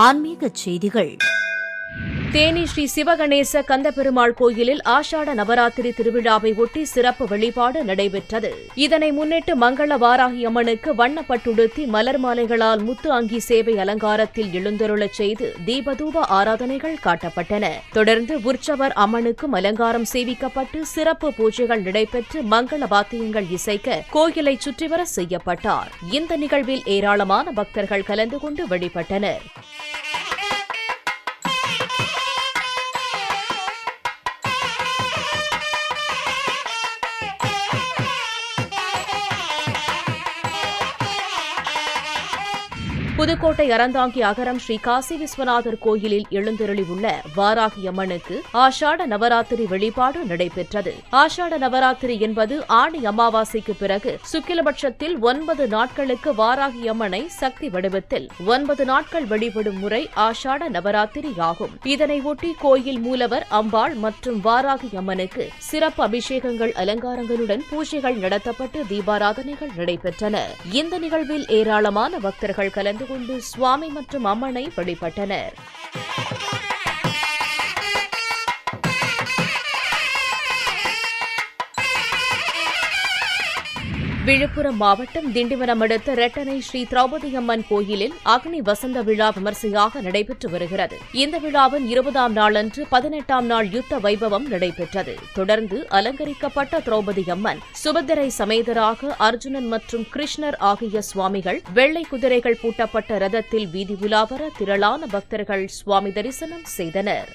ஆன்மீகச் செய்திகள். தேனி ஸ்ரீ சிவகணேச கந்தபெருமாள் கோயிலில் ஆஷாட நவராத்திரி திருவிழாவை ஒட்டி சிறப்பு வழிபாடு நடைபெற்றது. இதனை முன்னிட்டு மங்கள வாராகி அம்மனுக்கு வண்ணப்பட்டுடுத்தி மலர் மாலைகளால் முத்து அங்கி சேவை அலங்காரத்தில் எழுந்தருளச் செய்து தீபதூப ஆராதனைகள் காட்டப்பட்டன. தொடர்ந்து உற்சவர் அம்மனுக்கும் அலங்காரம் சேவிக்கப்பட்டு சிறப்பு பூஜைகள் நடைபெற்று மங்கள வாத்தியங்கள் இசைக்க கோயிலை சுற்றிவர செய்யப்பட்டார். இந்த நிகழ்வில் ஏராளமான பக்தர்கள் கலந்து கொண்டு வழிபட்டனர். புதுக்கோட்டை அறந்தாங்கி அகரம் ஸ்ரீ காசி விஸ்வநாதர் கோயிலில் எழுந்தருளியுள்ள வாராகி அம்மனுக்கு ஆஷாட நவராத்திரி வழிபாடு நடைபெற்றது. ஆஷாட நவராத்திரி என்பது ஆடி அமாவாசைக்கு பிறகு சுக்கிலபட்சத்தில் 9 நாட்களுக்கு வாராகி அம்மனை சக்தி வடிவத்தில் 9 நாட்கள் வழிபடும் முறை ஆஷாட நவராத்திரி ஆகும். இதனை ஒட்டி கோயில் மூலவர் அம்பாள் மற்றும் வாராகி அம்மனுக்கு சிறப்பு அபிஷேகங்கள் அலங்காரங்களுடன் பூஜைகள் நடத்தப்பட்டு தீபாராதனைகள் நடைபெற்றன. இந்த நிகழ்வில் ஏராளமான பக்தர்கள் கலந்து கொண்டு சுவாமி மற்றும் அம்மனை வழிபட்டனர். விழுப்புரம் மாவட்டம் திண்டிவனம் அடுத்த ரெட்டனை ஸ்ரீ திரௌபதியம்மன் கோயிலில் அக்னி வசந்த விழா விமர்சையாக நடைபெற்று வருகிறது. இந்த விழாவின் 20ஆம் நாளன்று 18ஆம் நாள் யுத்த வைபவம் நடைபெற்றது. தொடர்ந்து அலங்கரிக்கப்பட்ட திரௌபதியம்மன் சுபத்திரை சமேதராக அர்ஜுனன் மற்றும் கிருஷ்ணர் ஆகிய சுவாமிகள் வெள்ளை குதிரைகள் பூட்டப்பட்ட ரதத்தில் வீதி உலாவர திரளான பக்தர்கள் சுவாமி தரிசனம் செய்தனர்.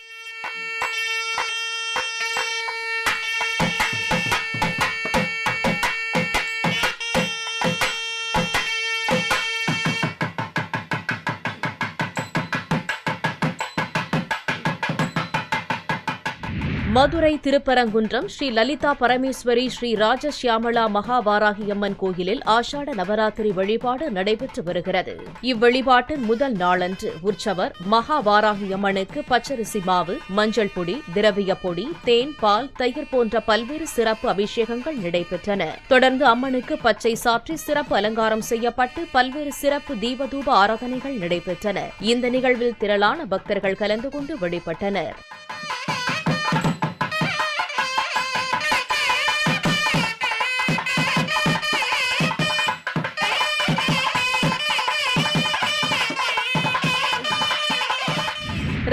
மதுரை திருப்பரங்குன்றம் ஸ்ரீ லலிதா பரமேஸ்வரி ஸ்ரீ ராஜசியாமளா மகாவாராகியம்மன் கோயிலில் ஆஷாட நவராத்திரி வழிபாடு நடைபெற்று வருகிறது. இவ்வழிபாட்டின் முதல் நாளன்று உற்சவர் மகாவாராகியம்மனுக்கு பச்சரிசி மாவு, மஞ்சள் பொடி, திரவிய பொடி, தேன், பால், தயிர் போன்ற பல்வேறு சிறப்பு அபிஷேகங்கள் நடைபெற்றன. தொடர்ந்து அம்மனுக்கு பச்சை சாற்றி சிறப்பு அலங்காரம் செய்யப்பட்டு பல்வேறு சிறப்பு தீபதூப ஆராதனைகள் நடைபெற்றன. இந்த நிகழ்வில் திரளான பக்தர்கள் கலந்து கொண்டு வழிபட்டனர்.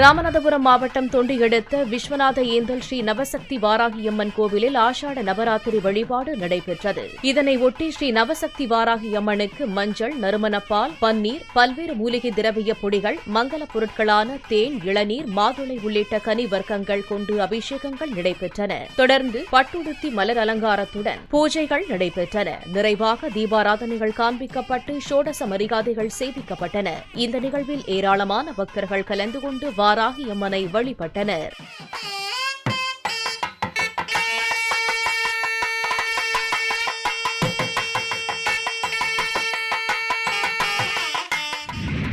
ராமநாதபுரம் மாவட்டம் தொண்டி அடுத்த விஸ்வநாத ஏந்தல் ஸ்ரீ நவசக்தி வாராகியம்மன் கோவிலில் ஆஷாட நவராத்திரி வழிபாடு நடைபெற்றது. இதனை ஒட்டி ஸ்ரீ நவசக்தி வாராகியம்மனுக்கு மஞ்சள், நறுமணப்பால், பன்னீர், பல்வேறு மூலிகை திரவிய பொடிகள், மங்கல பொருட்களான தேன், இளநீர், மாதுளை உள்ளிட்ட கனி வர்க்கங்கள் கொண்டு அபிஷேகங்கள் நடைபெற்றன. தொடர்ந்து பட்டுடுத்தி மலர் அலங்காரத்துடன் பூஜைகள் நடைபெற்றன. நிறைவாக தீபாராதனைகள் காண்பிக்கப்பட்டு ஷோடச மரியாதைகள் சேவிக்கப்பட்டன. இந்த நிகழ்வில் ஏராளமான பக்தர்கள் கலந்து கொண்டு வாராகி அம்மனை வழிபட்டனர்.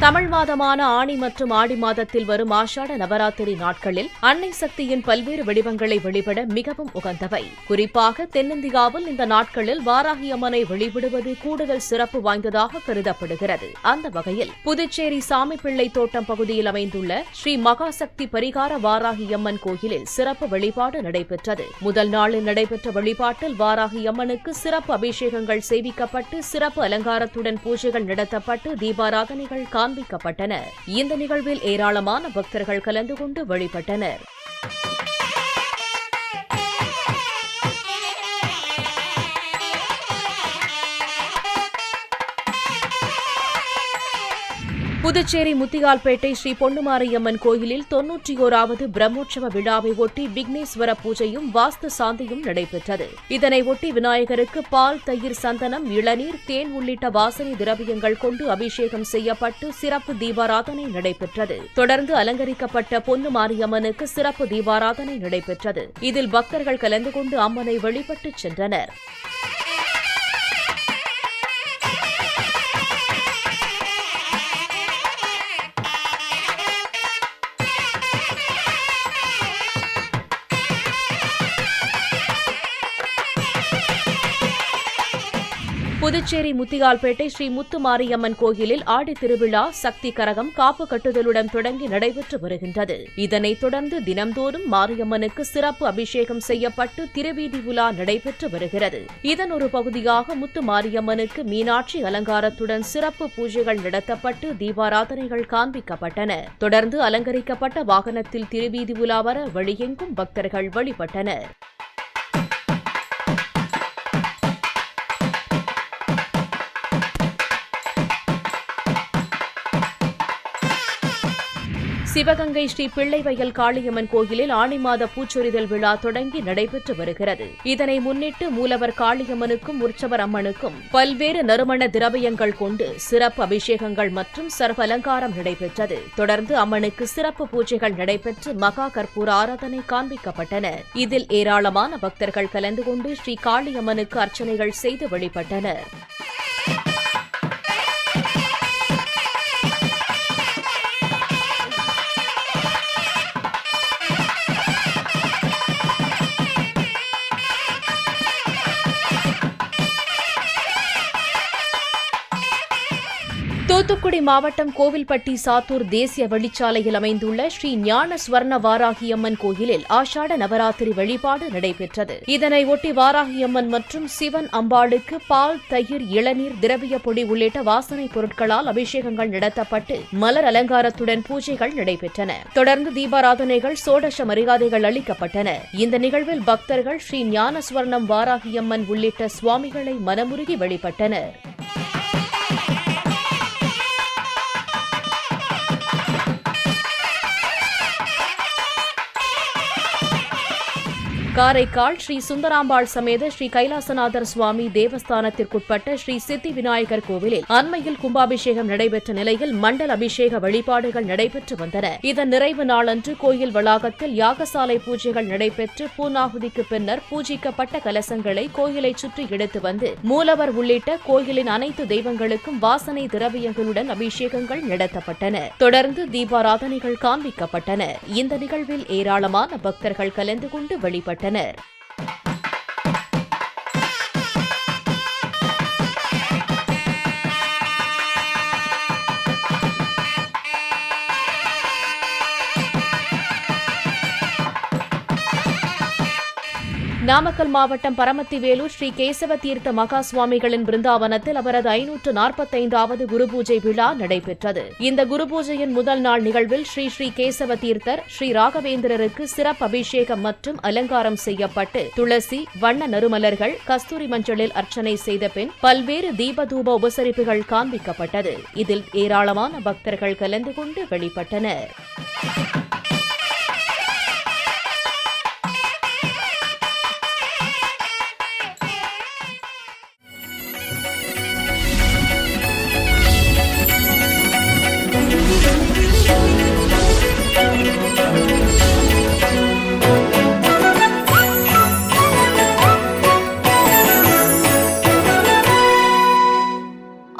தமிழ் மாதமான ஆனி மற்றும் ஆடி மாதத்தில் வரும் ஆஷாட நவராத்திரி நாட்களில் அன்னை சக்தியின் பல்வேறு வடிவங்களை வழிபட மிகவும் உகந்தவை. குறிப்பாக தென்னிந்தியாவில் இந்த நாட்களில் வாராகி அம்மனை வழிபடுவது கூடுதல் சிறப்பு வாய்ந்ததாக கருதப்படுகிறது. அந்த வகையில் புதுச்சேரி சாமிப்பிள்ளை தோட்டம் பகுதியில் அமைந்துள்ள ஸ்ரீ மகாசக்தி பரிகார வாராகி அம்மன் கோயிலில் சிறப்பு வழிபாடு நடைபெற்றது. முதல் நாளில் நடைபெற்ற வழிபாட்டில் வாராகி அம்மனுக்கு சிறப்பு அபிஷேகங்கள் சேவிக்கப்பட்டு சிறப்பு அலங்காரத்துடன் பூஜைகள் நடத்தப்பட்டு தீபாராதனைகள் காண்பிக்கப்பட்டன. இந்த நிகழ்வில் ஏராளமான பக்தர்கள் கலந்து கொண்டு வழிபட்டனர். புதுச்சேரி முத்தியால்பேட்டை ஸ்ரீ பொன்னுமாரியம்மன் கோயிலில் 91வது பிரம்மோற்சவ விழாவை ஒட்டி விக்னேஸ்வர பூஜையும் வாஸ்து சாந்தியும் நடைபெற்றது. இதனை ஒட்டி விநாயகருக்கு பால், தயிர், சந்தனம், இளநீர், தேன் உள்ளிட்ட வாசனை திரவியங்கள் கொண்டு அபிஷேகம் செய்யப்பட்டு சிறப்பு தீபாராதனை நடைபெற்றது. தொடர்ந்து அலங்கரிக்கப்பட்ட பொன்னுமாரியம்மனுக்கு சிறப்பு தீபாராதனை நடைபெற்றது. இதில் பக்தர்கள் கலந்து கொண்டு அம்மனை வழிபட்டு சென்றனர். புதுச்சேரி முத்தியால்பேட்டை ஸ்ரீ முத்துமாரியம்மன் கோயிலில் ஆடி திருவிழா சக்தி கரகம் காப்பு கட்டுதலுடன் தொடங்கி நடைபெற்று வருகின்றது. இதனைத் தொடர்ந்து தினம்தோறும் மாரியம்மனுக்கு சிறப்பு அபிஷேகம் செய்யப்பட்டு திருவீதி உலா நடைபெற்று வருகிறது. இதன் ஒரு பகுதியாக முத்துமாரியம்மனுக்கு மீனாட்சி அலங்காரத்துடன் சிறப்பு பூஜைகள் நடத்தப்பட்டு தீபாராதனைகள் காண்பிக்கப்பட்டன. தொடர்ந்து அலங்கரிக்கப்பட்ட வாகனத்தில் திருவீதி உலா வர வழியெங்கும் பக்தர்கள் வழிபட்டனர். சிவகங்கை ஸ்ரீ பிள்ளைவயல் காளியம்மன் கோயிலில் ஆனி மாத பூச்சொரிதல் விழா தொடங்கி நடைபெற்று வருகிறது. இதனை முன்னிட்டு மூலவர் காளியம்மனுக்கும் உற்சவர் அம்மனுக்கும் பல்வேறு நறுமண திரவியங்கள் கொண்டு சிறப்பு அபிஷேகங்கள் மற்றும் சர்வ அலங்காரம் நடைபெற்றது. தொடர்ந்து அம்மனுக்கு சிறப்பு பூஜைகள் நடைபெற்று மகா கற்பூர ஆராதனை காண்பிக்கப்பட்டன. இதில் ஏராளமான பக்தர்கள் கலந்து கொண்டு ஸ்ரீ காளியம்மனுக்கு அர்ச்சனைகள் செய்து வழிபட்டனர். தூத்துக்குடி மாவட்டம் கோவில்பட்டி சாத்தூர் தேசிய வழிச்சாலையில் அமைந்துள்ள ஸ்ரீ ஞான ஸ்வர்ண வாராகியம்மன் கோயிலில் ஆஷாட நவராத்திரி வழிபாடு நடைபெற்றது. இதனையொட்டி வாராகியம்மன் மற்றும் சிவன் அம்பாளுக்கு பால், தயிர், இளநீர், திரவிய பொடி உள்ளிட்ட வாசனை பொருட்களால் அபிஷேகங்கள் நடத்தப்பட்டு மலர் அலங்காரத்துடன் பூஜைகள் நடைபெற்றன. தொடர்ந்து தீபாராதனைகள், சோடச மரியாதைகள் அளிக்கப்பட்டன. இந்த நிகழ்வில் பக்தர்கள் ஸ்ரீ ஞான ஸ்வர்ணம் வாராகியம்மன் உள்ளிட்ட சுவாமிகளை மனமுருகி வழிபட்டனர். காரைக்கால் ஸ்ரீ சுந்தராம்பாள் சமேத ஸ்ரீ கைலாசநாதர் சுவாமி தேவஸ்தானத்திற்குட்பட்ட ஸ்ரீ சித்தி விநாயகர் கோவிலில் அண்மையில் கும்பாபிஷேகம் நடைபெற்ற நிலையில் மண்டல அபிஷேக வழிபாடுகள் நடைபெற்று வந்தன. இதன் நிறைவு நாளன்று கோயில் வளாகத்தில் யாகசாலை பூஜைகள் நடைபெற்று பூர்ணாகுதிக்கு பின்னர் பூஜிக்கப்பட்ட கலசங்களை கோயிலை சுற்றி எடுத்து வந்து மூலவர் உள்ளிட்ட கோயிலின் அனைத்து தெய்வங்களுக்கும் வாசனை திரவியங்களுடன் அபிஷேகங்கள் நடத்தப்பட்டன. தொடர்ந்து தீபாராதனைகள் காண்பிக்கப்பட்டன. இந்த நிகழ்வில் ஏராளமான பக்தர்கள் கலந்து கொண்டு வழிபட்டனர். நாமக்கல் மாவட்டம் பரமத்திவேலூர் ஸ்ரீ கேசவ தீர்த்த மகா சுவாமிகளின் பிருந்தாவனத்தில் அவரது 545வது குருபூஜை விழா நடைபெற்றது. இந்த குருபூஜையின் முதல் நாள் நிகழ்வில் ஸ்ரீ ஸ்ரீ கேசவ தீர்த்தர் ஸ்ரீ ராகவேந்திரருக்கு சிறப்பு அபிஷேகம் மற்றும் அலங்காரம் செய்யப்பட்டு துளசி, வண்ண நறுமலர்கள், கஸ்தூரி மஞ்சளில் அர்ச்சனை செய்த பின் பல்வேறு தீபதூப உபசரிப்புகள் காண்பிக்கப்பட்டது. இதில் ஏராளமான பக்தர்கள் கலந்து கொண்டு வழிபட்டனர்.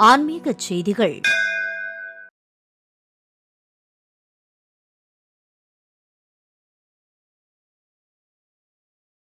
ஆன்மீக செய்திகள்.